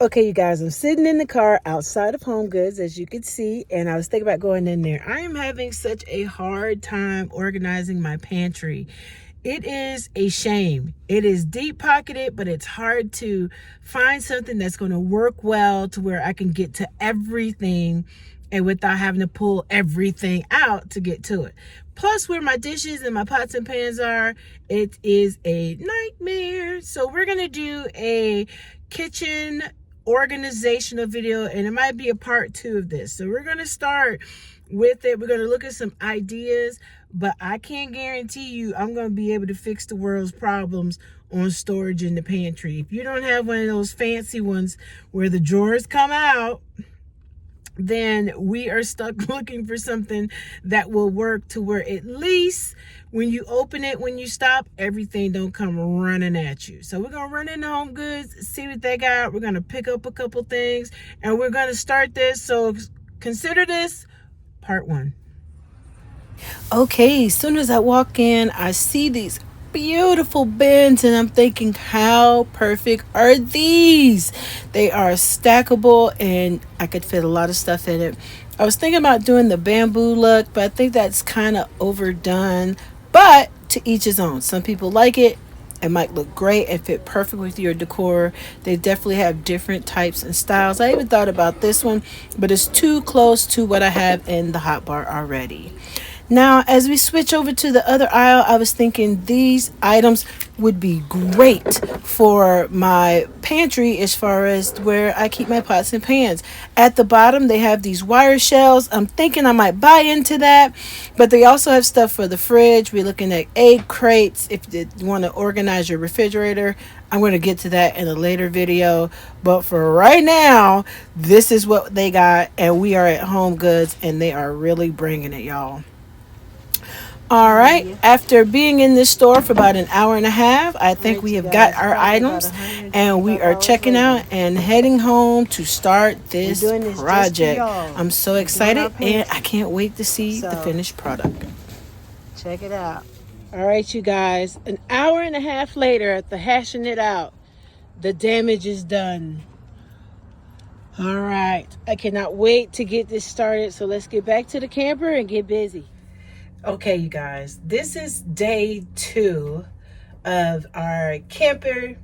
Okay, you guys, I'm sitting in the car outside of Home Goods, as you can see, and I was thinking about going in there. I am having such a hard time organizing my pantry. It is a shame. It is deep pocketed, but it's hard to find something that's going to work well to where I can get to everything and without having to pull everything out to get to it. Plus, where my dishes and my pots and pans are, it is a nightmare. So we're going to do a kitchen organizational video, and it might be a part 2 of this. So we're going to start with it. We're going to look at some ideas, but I can't guarantee you I'm going to be able to fix the world's problems on storage in the pantry. If you don't have one of those fancy ones where the drawers come out, then we are stuck looking for something that will work to where at least when you open it, when you stop, everything don't come running at you. So we're going to run into Home Goods, see what they got. We're going to pick up a couple things, and we're going to start this. So consider this part 1. Okay, as soon as I walk in, I see these beautiful bins, and I'm thinking, how perfect are these? They are stackable, and I could fit a lot of stuff in it. I was thinking about doing the bamboo look, but I think that's kind of overdone. But to each his own. Some people like it. It might look great and fit perfect with your decor. They definitely have different types and styles. I even thought about this one, but it's too close to what I have in the hot bar already. Now, as we switch over to the other aisle, I was thinking these items would be great for my pantry as far as where I keep my pots and pans. At the bottom, they have these wire shells. I'm thinking I might buy into that, but they also have stuff for the fridge. We're looking at egg crates if you want to organize your refrigerator. I'm going to get to that in a later video, but for right now, this is what they got, and we are at Home Goods, and they are really bringing it, y'all. All right, after being in this store for about an hour and a half, I think we have got our items, and we are checking out and heading home to start this project. I'm so excited, and I can't wait to see the finished product. Check it out. All right, you guys, an hour and a half later after hashing it out, the damage is done. All right, I cannot wait to get this started, so let's get back to the camper and get busy. Okay, you guys, this is day 2 of our camper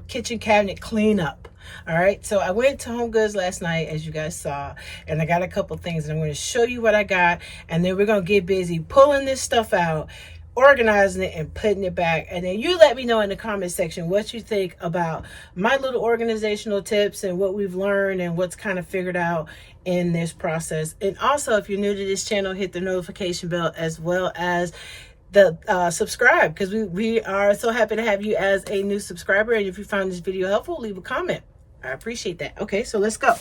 kitchen cabinet cleanup. All right, so I went to Home Goods last night, as you guys saw, and I got a couple things, and I'm going to show you what I got, and then we're going to get busy pulling this stuff out, organizing it, and putting it back. And then you let me know in the comment section what you think about my little organizational tips and what we've learned and what's kind of figured out in this process. And also, if you're new to this channel, hit the notification bell as well as the subscribe, because we are so happy to have you as a new subscriber. And if you found this video helpful, leave a comment. I appreciate that. Okay, so let's go.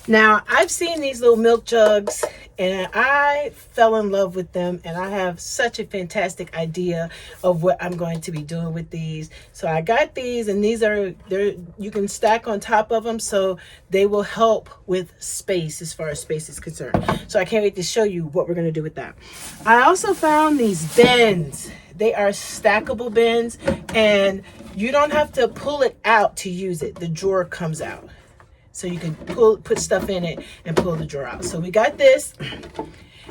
Now, I've seen these little milk jugs, and I fell in love with them, and I have such a fantastic idea of what I'm going to be doing with these. So I got these, and these are, you can stack on top of them, so they will help with space as far as space is concerned. So I can't wait to show you what we're going to do with that. I also found these bins. They are stackable bins, and you don't have to pull it out to use it. The drawer comes out. So you can put stuff in it and pull the drawer out. So we got this,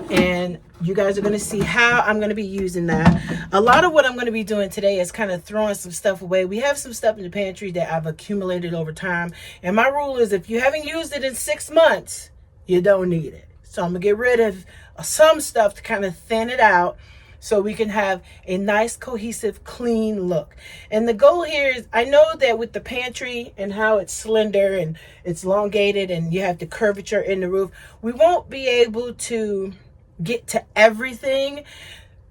and you guys are going to see how I'm going to be using that. A lot of what I'm going to be doing today is kind of throwing some stuff away. We have some stuff in the pantry that I've accumulated over time. And my rule is if you haven't used it in 6 months, you don't need it. So I'm going to get rid of some stuff to kind of thin it out, so we can have a nice, cohesive, clean look. And the goal here is, I know that with the pantry and how it's slender and it's elongated and you have the curvature in the roof, we won't be able to get to everything.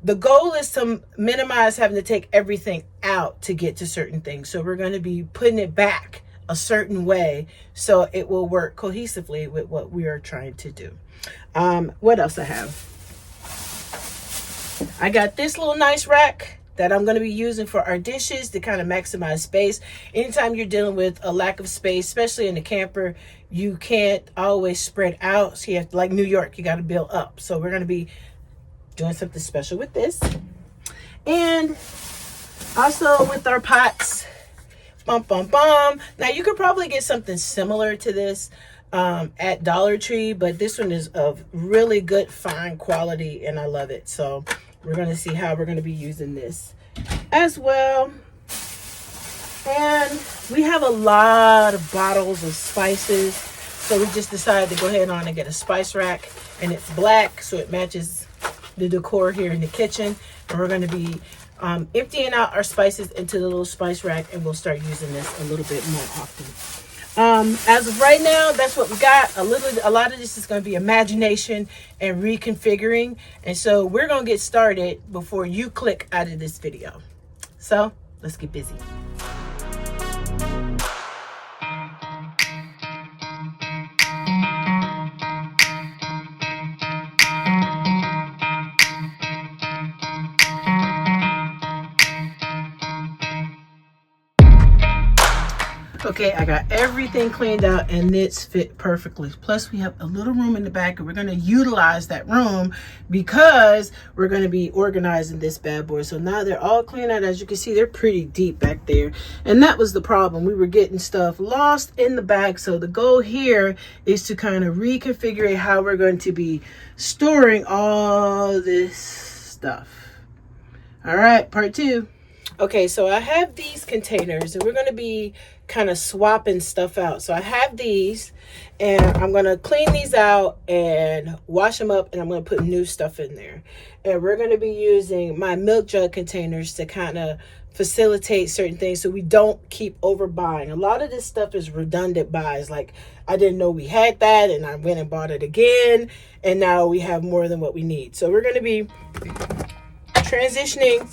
The goal is to minimize having to take everything out to get to certain things. So we're going to be putting it back a certain way so it will work cohesively with what we are trying to do. What else I have? I got this little nice rack that I'm going to be using for our dishes to kind of maximize space. Anytime you're dealing with a lack of space, especially in the camper, you can't always spread out. So you have to, like New York, you got to build up. So we're going to be doing something special with this. And also with our pots, Bum, bum, bum. Now you could probably get something similar to this at Dollar Tree, but this one is of really good, fine quality, and I love it. So we're going to see how we're going to be using this as well. And we have a lot of bottles of spices, so we just decided to go ahead on and get a spice rack, and it's black, so it matches the decor here in the kitchen. And we're going to be emptying out our spices into the little spice rack, and we'll start using this a little bit more often. As of right now, that's what we got. A lot of this is going to be imagination and reconfiguring, and so we're going to get started before you click out of this video. So let's get busy. Okay, I got everything cleaned out and it's fit perfectly. Plus we have a little room in the back, and we're going to utilize that room because we're going to be organizing this bad boy. So now they're all cleaned out. As you can see, they're pretty deep back there. And that was the problem. We were getting stuff lost in the back. So the goal here is to kind of reconfigure how we're going to be storing all this stuff. All right, part 2. Okay, so I have these containers and we're going to be kind of swapping stuff out. So I have these and I'm going to clean these out and wash them up, and I'm going to put new stuff in there. And we're going to be using my milk jug containers to kind of facilitate certain things so we don't keep overbuying. A lot of this stuff is redundant buys. Like, I didn't know we had that and I went and bought it again, and now we have more than what we need. So we're going to be transitioning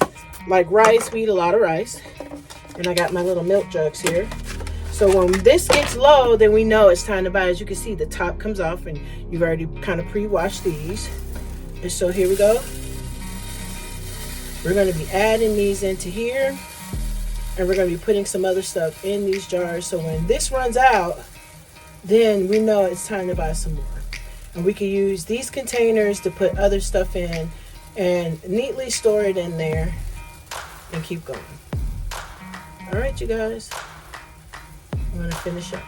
like rice. We eat a lot of rice, and I got my little milk jugs here. So when this gets low, then we know it's time to buy. As you can see, the top comes off and you've already kind of pre-washed these. And so here we go. We're going to be adding these into here, and we're going to be putting some other stuff in these jars. So when this runs out, then we know it's time to buy some more. And we can use these containers to put other stuff in and neatly store it in there and keep going. All right, you guys, I'm gonna finish up.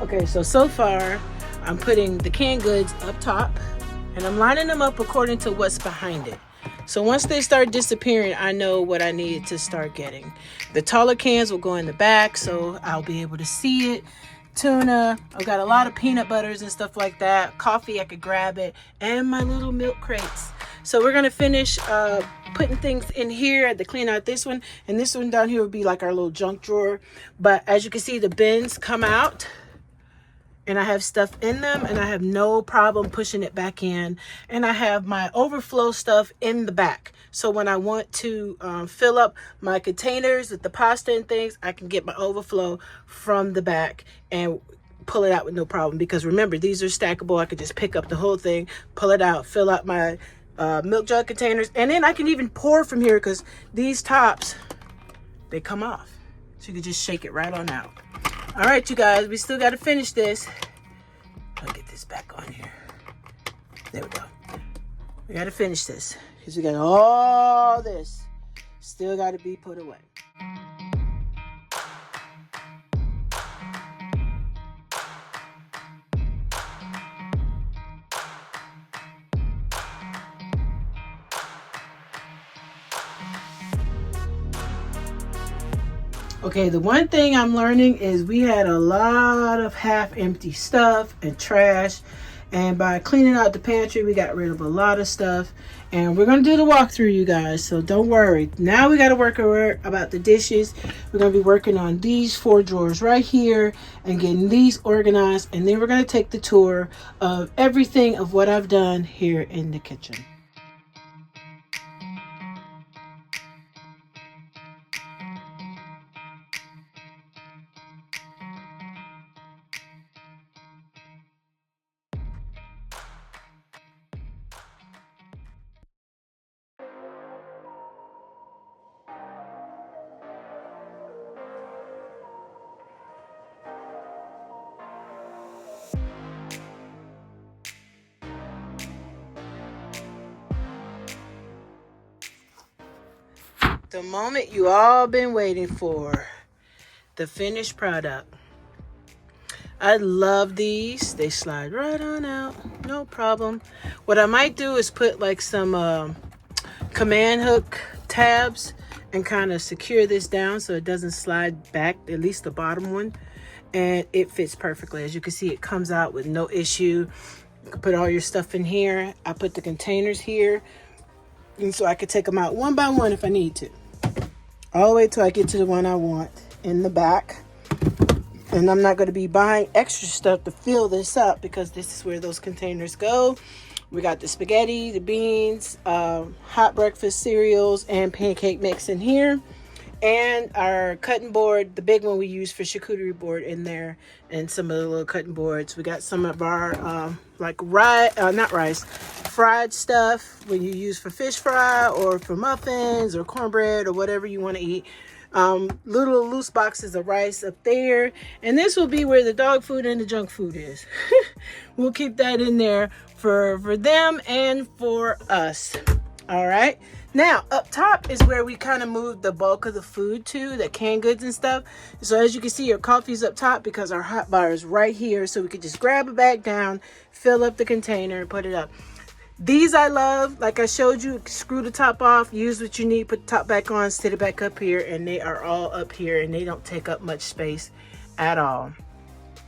Okay, so far I'm putting the canned goods up top, and I'm lining them up according to what's behind it. So once they start disappearing, I know what I need to start getting. The taller cans will go in the back, so I'll be able to see it. Tuna, I've got a lot of peanut butters and stuff like that. Coffee, I could grab it, and my little milk crates. So we're gonna finish putting things in here. I had to clean out this one, and this one down here will be like our little junk drawer. But as you can see, the bins come out, and I have stuff in them, and I have no problem pushing it back in. And I have my overflow stuff in the back. So when I want to fill up my containers with the pasta and things, I can get my overflow from the back and pull it out with no problem. Because remember, these are stackable. I could just pick up the whole thing, pull it out, fill out my milk jug containers. And then I can even pour from here because these tops, they come off. So you can just shake it right on out. All right, you guys, we still got to finish this. I'll get this back on here. There we go. We got to finish this because we got all this still got to be put away. Okay, the one thing I'm learning is we had a lot of half-empty stuff and trash, and by cleaning out the pantry, we got rid of a lot of stuff. And we're going to do the walkthrough, you guys, so don't worry. Now we got to work about the dishes. We're going to be working on these 4 drawers right here and getting these organized, and then we're going to take the tour of everything of what I've done here in the kitchen. The moment you all been waiting for, the finished product. I love these. They slide right on out, no problem. What I might do is put like some command hook tabs and kind of secure this down so it doesn't slide back, at least the bottom one, and it fits perfectly. As you can see, it comes out with no issue. You can put all your stuff in here. I put the containers here, and so I could take them out one by one if I need to, all the way till I get to the one I want in the back. And I'm not going to be buying extra stuff to fill this up because this is where those containers go. We got the spaghetti, the beans, hot breakfast cereals, and pancake mix in here. And our cutting board, the big one we use for charcuterie board in there, and some of the little cutting boards. We got some of our fried stuff when you use for fish fry or for muffins or cornbread or whatever you want to eat. Little loose boxes of rice up there, and this will be where the dog food and the junk food is. We'll keep that in there for them and for us. All right, now up top is where we kind of moved the bulk of the food to, the canned goods and stuff. So as you can see, your coffee's up top because our hot bar is right here, so we could just grab it back down, fill up the container, and put it up. These I love. Like I showed you, screw the top off, use what you need, put the top back on, sit it back up here, and they are all up here, and they don't take up much space at all.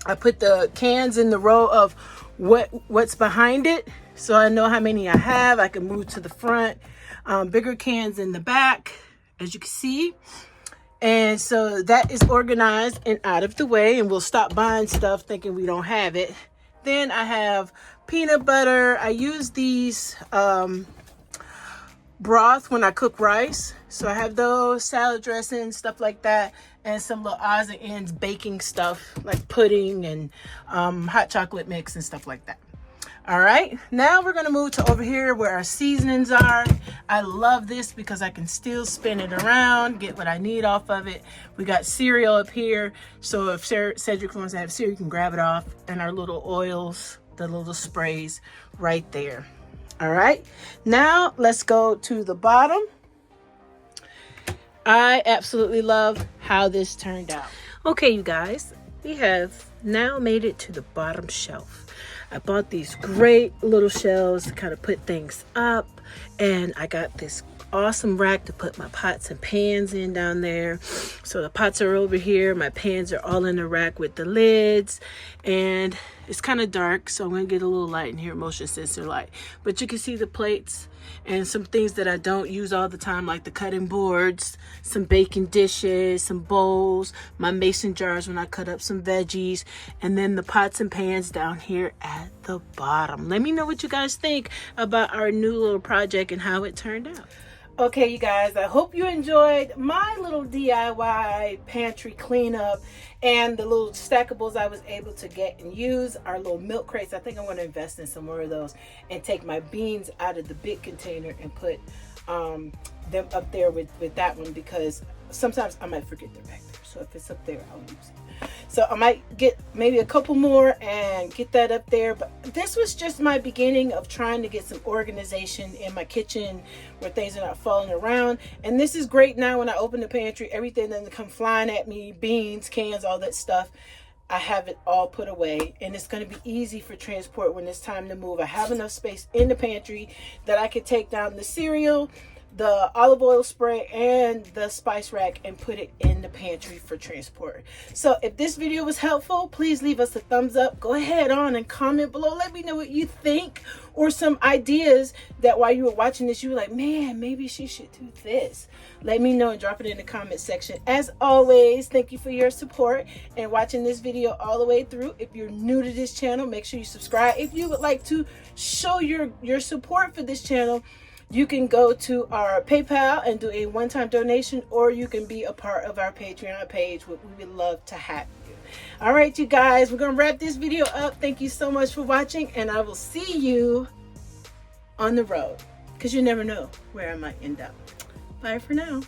I put the cans in the row of what's behind it, so I know how many I have. I can move to the front. Bigger cans in the back, as you can see. And so that is organized and out of the way, and we'll stop buying stuff thinking we don't have it. Then I have peanut butter. I use these broth when I cook rice. So I have those, salad dressing, stuff like that, and some little odds and ends baking stuff like pudding and hot chocolate mix and stuff like that. All right, now we're gonna move to over here where our seasonings are. I love this because I can still spin it around, get what I need off of it. We got cereal up here, so if Cedric wants to have cereal, you can grab it off, and our little oils, the little sprays right there. All right, now let's go to the bottom. I absolutely love how this turned out. Okay, you guys, we have now made it to the bottom shelf. I bought these great little shelves to kind of put things up, and I got this awesome rack to put my pots and pans in down there. So the pots are over here, my pans are all in the rack with the lids, and it's kind of dark, so I'm gonna get a little light in here, motion sensor light, but you can see the plates and some things that I don't use all the time, like the cutting boards, some baking dishes, some bowls, my mason jars when I cut up some veggies, and then the pots and pans down here at the bottom. Let me know what you guys think about our new little project and how it turned out. Okay, you guys, I hope you enjoyed my little DIY pantry cleanup and the little stackables I was able to get and use. Our little milk crates, I think I want to invest in some more of those and take my beans out of the big container and put them up there with that one, because sometimes I might forget they're back there. So if it's up there, I'll use it. So I might get maybe a couple more and get that up there. But this was just my beginning of trying to get some organization in my kitchen where things are not falling around. And this is great now when I open the pantry, everything doesn't come flying at me, beans, cans, all that stuff. I have it all put away, and it's going to be easy for transport when it's time to move. I have enough space in the pantry that I could take down the cereal, the olive oil spray, and the spice rack and put it in the pantry for transport. So if this video was helpful, please leave us a thumbs up. Go ahead on and comment below. Let me know what you think, or some ideas that while you were watching this, you were like, man, maybe she should do this. Let me know and drop it in the comment section. As always, thank you for your support and watching this video all the way through. If you're new to this channel, make sure you subscribe. If you would like to show your support for this channel, you can go to our PayPal and do a one-time donation, or you can be a part of our Patreon page. We would love to have you. All right, you guys, we're going to wrap this video up. Thank you so much for watching, and I will see you on the road, because you never know where I might end up. Bye for now.